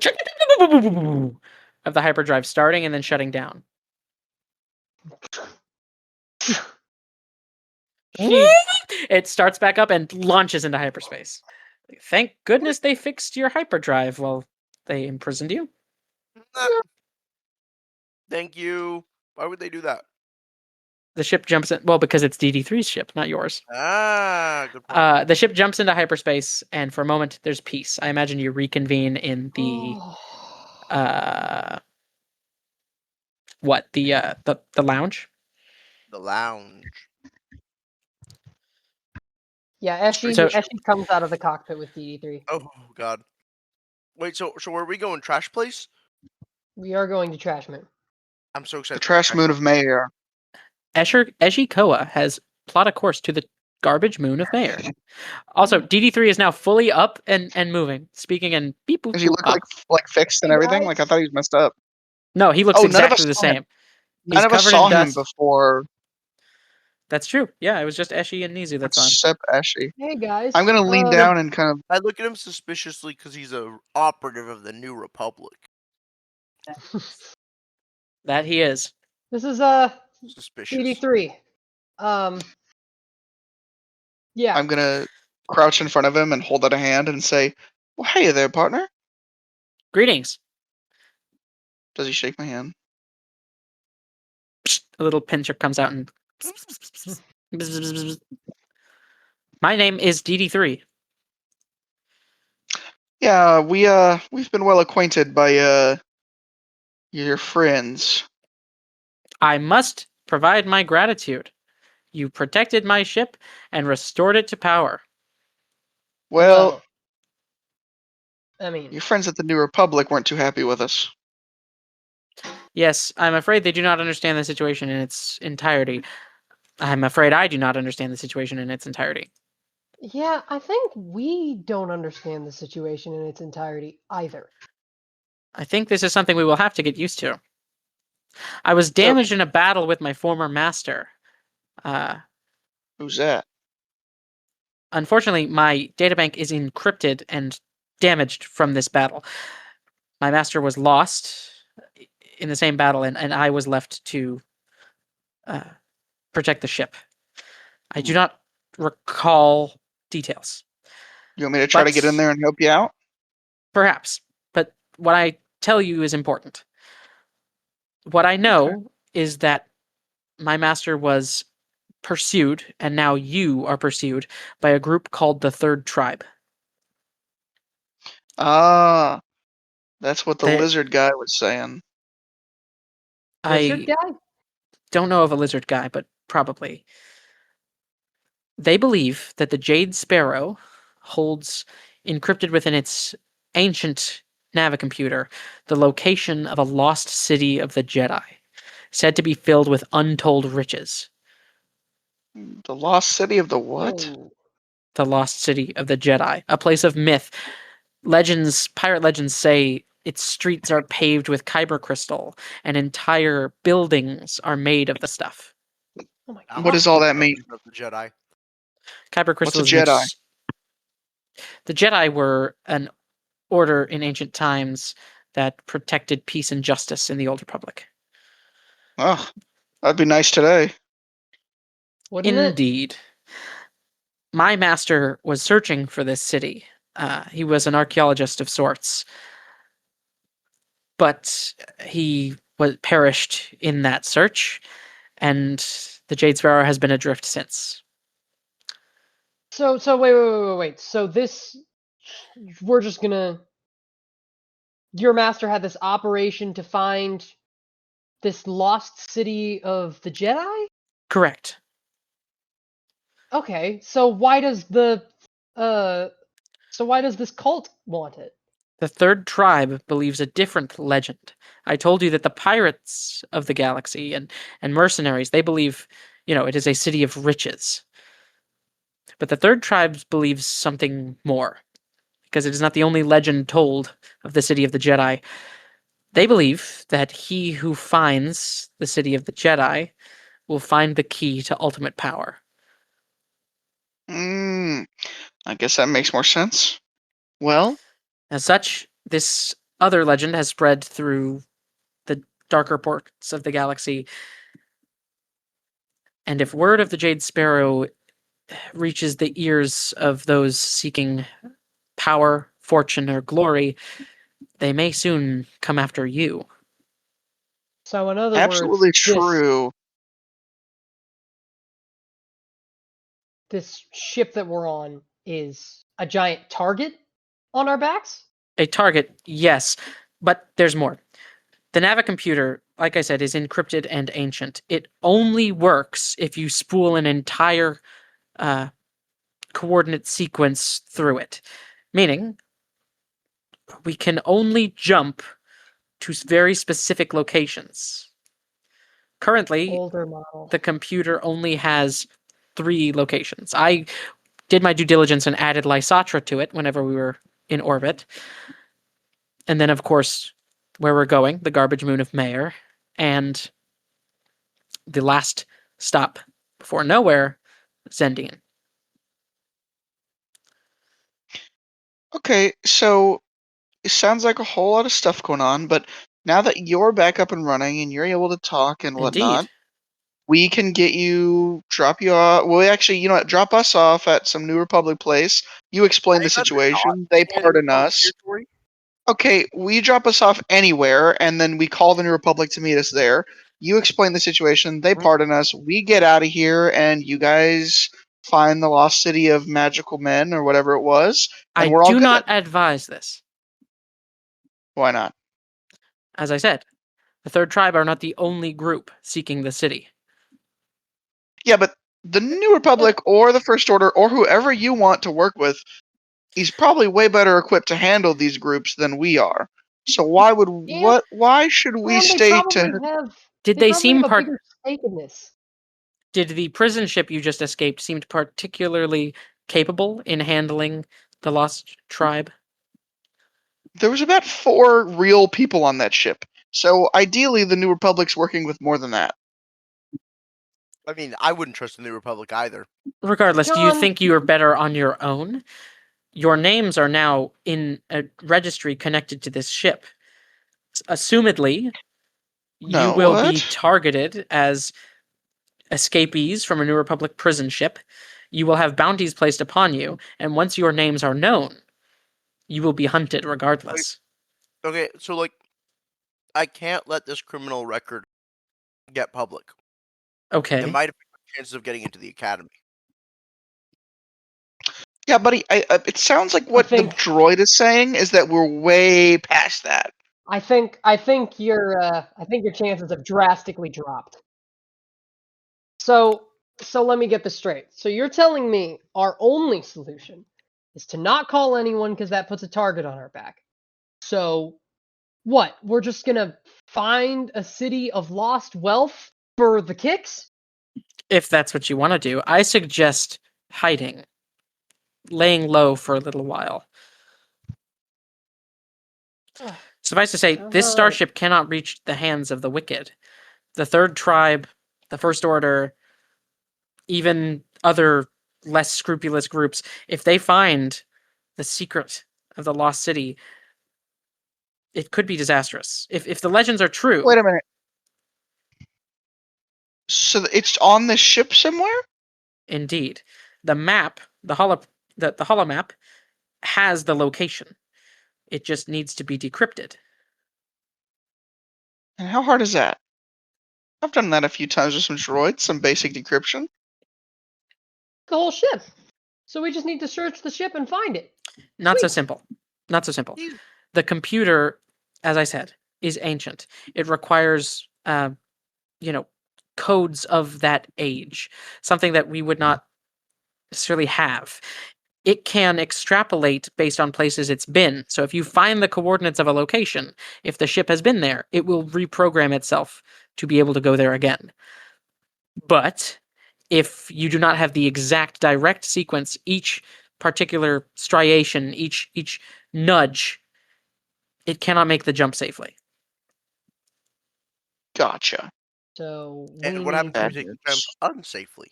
of the hyperdrive starting and then shutting down. It starts back up and launches into hyperspace. Thank goodness they fixed your hyperdrive while they imprisoned you. Thank you. Why would they do that? The ship jumps in, well, because it's DD3's ship, not yours. Ah, good point. The ship jumps into hyperspace, and for a moment there's peace. I imagine you reconvene in the the lounge. The lounge. Yeah, Ashley comes out of the cockpit with DD3. Oh God. Wait, so where are we going? Trash place? We are going to Trash Moon. I'm so excited. The trash moon of Mayor. Eshi Koa has plot a course to the garbage moon of Mayor. Also, DD3 is now fully up and moving, speaking in beep boop. Does he boop, look pop. like fixed and everything? Like I thought he was messed up. No, he looks Oh, none of exactly us the saw him. same. None He's of us covered in saw him dust. before, That's true. Yeah, it was just Eshi and Nizu that's on. except Ashy. Hey guys. I'm gonna lean down and kind of. I look at him suspiciously because he's a operative of the New Republic. That he is. This is Suspicious. DD3. Yeah. I'm gonna crouch in front of him and hold out a hand and say, "Well, hey there, partner." Greetings. Does he shake my hand? A little pincher comes out and. My name is DD3. Yeah, we've been well acquainted by your friends. I must provide my gratitude. You protected my ship and restored it to power. Well, I mean, your friends at the New Republic weren't too happy with us. Yes, I'm afraid they do not understand the situation in its entirety. I'm afraid I do not understand the situation in its entirety. yeah, I think we don't understand the situation in its entirety either. I think this is something we will have to get used to. I was damaged in a battle with my former master. Who's that? Unfortunately, my databank is encrypted and damaged from this battle. My master was lost in the same battle, and I was left to protect the ship. I do not recall details. You want me to try to get in there and help you out? Perhaps, but what I tell you is important. What I know is that my master was pursued, and now you are pursued by a group called the Third Tribe. Ah, that's what the They- lizard guy was saying. Lizard I guy? don't know of a lizard guy, but probably. They believe that the Jade Sparrow holds encrypted within its ancient navicomputer the location of a lost city of the Jedi, said to be filled with untold riches. The lost city of the what? Oh. The lost city of the Jedi, a place of myth. Pirate legends say its streets are paved with kyber crystal, and entire buildings are made of the stuff. Oh my I god. What does all that love mean? the Jedi. Kyber crystal What's is a Jedi? the Jedi were an order in ancient times that protected peace and justice in the Old Republic. Oh, that'd be nice today. Wouldn't it? Indeed. My master was searching for this city. He was an archaeologist of sorts, but he was perished in that search, and the Jade Sparrow has been adrift since. So wait. So this, we're just gonna. Your master had this operation to find this lost city of the Jedi? Correct. Okay, so why does this cult want it? The Third Tribe believes a different legend. I told you that the pirates of the galaxy and mercenaries, they believe, it is a city of riches. But the Third Tribe believes something more, because it is not the only legend told of the city of the Jedi. They believe that he who finds the city of the Jedi will find the key to ultimate power. I guess that makes more sense. Well, As such, this other legend has spread through the darker parts of the galaxy. And if word of the Jade Sparrow reaches the ears of those seeking power, fortune, or glory, they may soon come after you. So in other absolutely words, true. this ship that we're on is a giant target on our backs? A target, yes, but there's more. The navicomputer, like I said, is encrypted and ancient. It only works if you spool an entire coordinate sequence through it. Meaning, we can only jump to very specific locations. Currently, Older model. the computer only has 3 locations. I did my due diligence and added Lysatra to it whenever we were in orbit. And then, of course, where we're going, the garbage moon of Mayer, and the last stop before nowhere, Zendian. Okay, so it sounds like a whole lot of stuff going on, but now that you're back up and running and you're able to talk and whatnot, Indeed. we can drop you off. Well, actually, you know what? Drop us off at some New Republic place. You explain the I'd rather situation. not They stand in pardon front of us. territory. Okay, we drop us off anywhere, and then we call the New Republic to meet us there. You explain the situation. They pardon us. We get out of here, and you guys find the lost city of magical men or whatever it was, and I we're all do good. not advise this. Why not? As I said, The Third Tribe are not the only group seeking the city. Yeah, but the New Republic or the First Order or whoever you want to work with is probably way better equipped to handle these groups than we are. So why would Yeah. why should we Sam, stay to? Did they they probably seem have a bigger stake in this. Did the prison ship you just escaped seemed particularly capable in handling the Lost Tribe? There was about 4 real people on that ship. So ideally, the New Republic's working with more than that. I mean, I wouldn't trust the New Republic either. Regardless, do you John- think you are better on your own? Your names are now in a registry connected to this ship. Assumedly, you No, will be what? targeted as escapees from a New Republic prison ship. You will have bounties placed upon you, and once your names are known, you will be hunted regardless. Okay, so like, I can't let this criminal record get public. Okay. It might affect my chances of getting into the academy. Yeah, buddy. It sounds like what think- the droid is saying is that we're way past that. I think your chances have drastically dropped. So let me get this straight. So you're telling me our only solution is to not call anyone because that puts a target on our back. So what? We're just gonna find a city of lost wealth for the kicks? If that's what you want to do, I suggest hiding, laying low for a little while. Suffice to say, this starship cannot reach the hands of the wicked. The Third Tribe, the First Order, even other less scrupulous groups, if they find the secret of the lost city, it could be disastrous. If the legends are true. Wait a minute. So it's on this ship somewhere? Indeed. The map, the holo map, has the location. It just needs to be decrypted. And how hard is that? I've done that a few times with some droids, some basic decryption. The whole ship. So we just need to search the ship and find it. Not so Sweet. simple. Not so simple. The computer, as I said, is ancient. It requires, codes of that age, something that we would not necessarily have. It can extrapolate based on places it's been. So if you find the coordinates of a location, if the ship has been there, it will reprogram itself to be able to go there again. But if you do not have the exact direct sequence, each particular striation, each nudge, it cannot make the jump safely. Gotcha. So And what happens if we take the jump unsafely?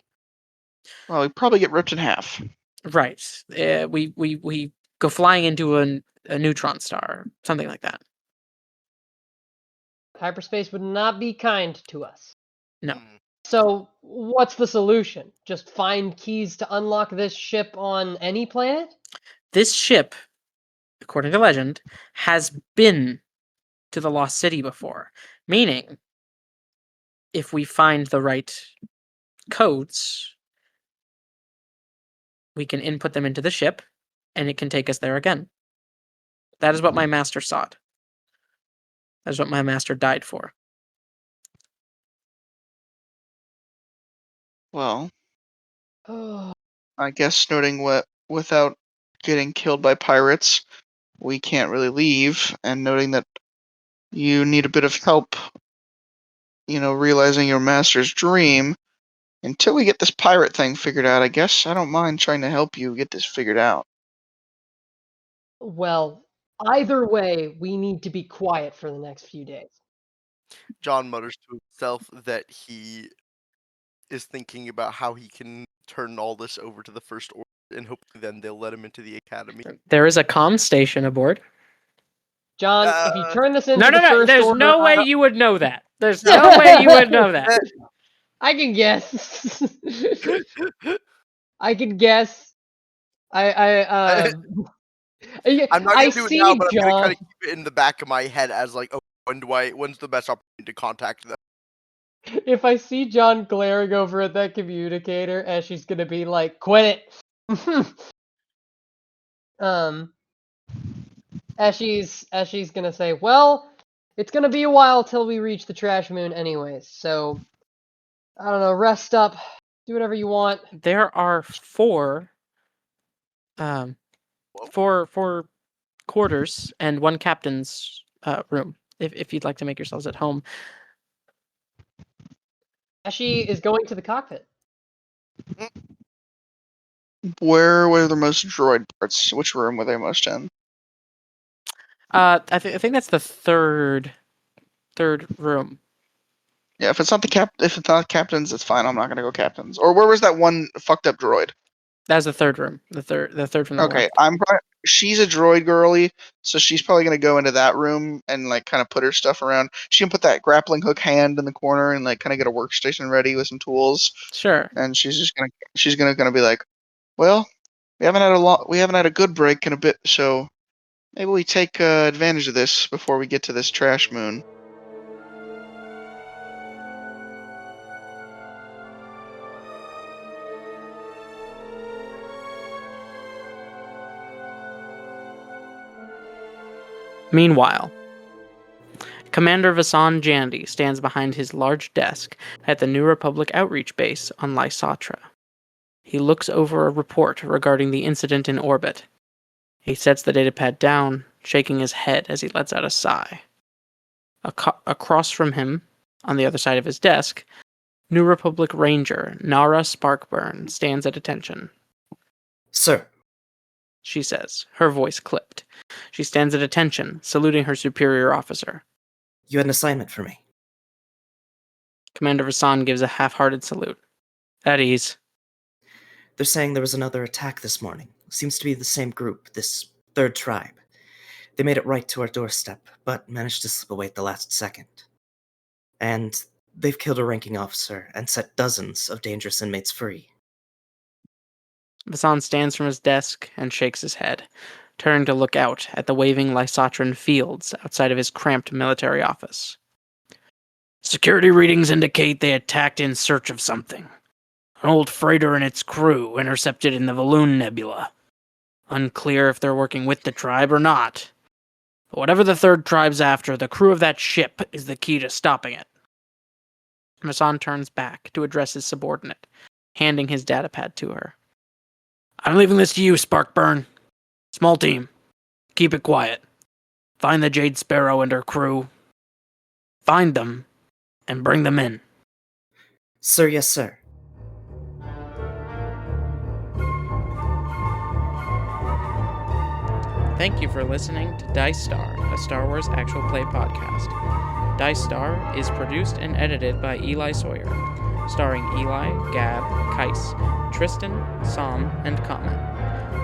Well, we probably get ripped in half. Right. We go flying into a neutron star, something like that. hyperspace would not be kind to us. No. Hmm. So what's the solution? Just find keys to unlock this ship on any planet? This ship, according to legend, has been to the Lost City before. Meaning, if we find the right codes, we can input them into the ship, and it can take us there again. That is what my master sought. That is what my master died for. Well, Oh, I guess noting what without getting killed by pirates, we can't really leave, and noting that you need a bit of help, realizing your master's dream. Until we get this pirate thing figured out, I guess I don't mind trying to help you get this figured out. well, either way, we need to be quiet for the next few days. John mutters to himself that he is thinking about how he can turn all this over to the First Order, and hopefully then they'll let him into the academy. There is a comm station aboard. John, if you turn this into No. the First There's Order, no way you would know that. There's no way you would know that. I can guess. I can guess. I'm not I gonna do it see now, but I'm gonna John. kind of keep it in the back of my head as like, oh, when's the best opportunity to contact them? If I see John glaring over at that communicator, as she's gonna be like, "Quit it," as she's gonna say, "Well, It's gonna be a while till we reach the trash moon anyways, so I don't know, rest up, do whatever you want. There are four quarters and one captain's room. If you'd like to make yourselves at home. Ashi is going to the cockpit. Where were the most droid parts? Which room were they most in? I think that's the third room. Yeah, if it's not captains, it's fine. I'm not gonna go captains. Or where was that one fucked up droid? That's the third room. The third from the Okay, left. she's a droid girly, so she's probably gonna go into that room and like kind of put her stuff around. She can put that grappling hook hand in the corner and like kind of get a workstation ready with some tools. Sure. And she's gonna be like, well, we haven't had a good break in a bit, so maybe we take advantage of this before we get to this trash moon. Meanwhile, Commander Vasan Jandy stands behind his large desk at the New Republic Outreach Base on Lysatra. He looks over a report regarding the incident in orbit. He sets the datapad down, shaking his head as he lets out a sigh. Across from him, on the other side of his desk, New Republic Ranger Nara Sparkburn stands at attention. Sir, She says, her voice clipped. She stands at attention, saluting her superior officer. you had an assignment for me. Commander Vasan gives a half-hearted salute. At ease. They're saying there was another attack this morning. Seems to be the same group, this third tribe. They made it right to our doorstep, but managed to slip away at the last second. And they've killed a ranking officer and set dozens of dangerous inmates free. Vasan stands from his desk and shakes his head, turning to look out at the waving Lysatran fields outside of his cramped military office. Security readings indicate they attacked in search of something. An old freighter and its crew intercepted in the Valoon Nebula. Unclear if they're working with the tribe or not. But whatever the third tribe's after, the crew of that ship is the key to stopping it. Vasan turns back to address his subordinate, handing his datapad to her. I'm leaving this to you, Sparkburn. Small team. Keep it quiet. Find the Jade Sparrow and her crew. Find them, and bring them in. Sir, yes, sir. Thank you for listening to Dice Star, a Star Wars Actual-Play podcast. Dice Star is produced and edited by Eli Sawyer, starring Eli, Gab, Kyce, Tristin, Saam, and Comet.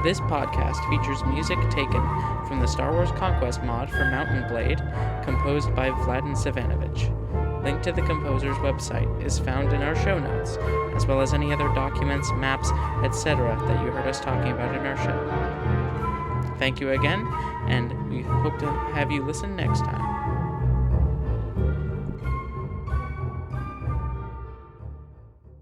This podcast features music taken from the Star Wars Conquest mod for Mountain Blade, composed by Vladan Zivanovic. Link to the composer's website is found in our show notes, as well as any other documents, maps, etc. that you heard us talking about in our show. Thank you again, and we hope to have you listen next time.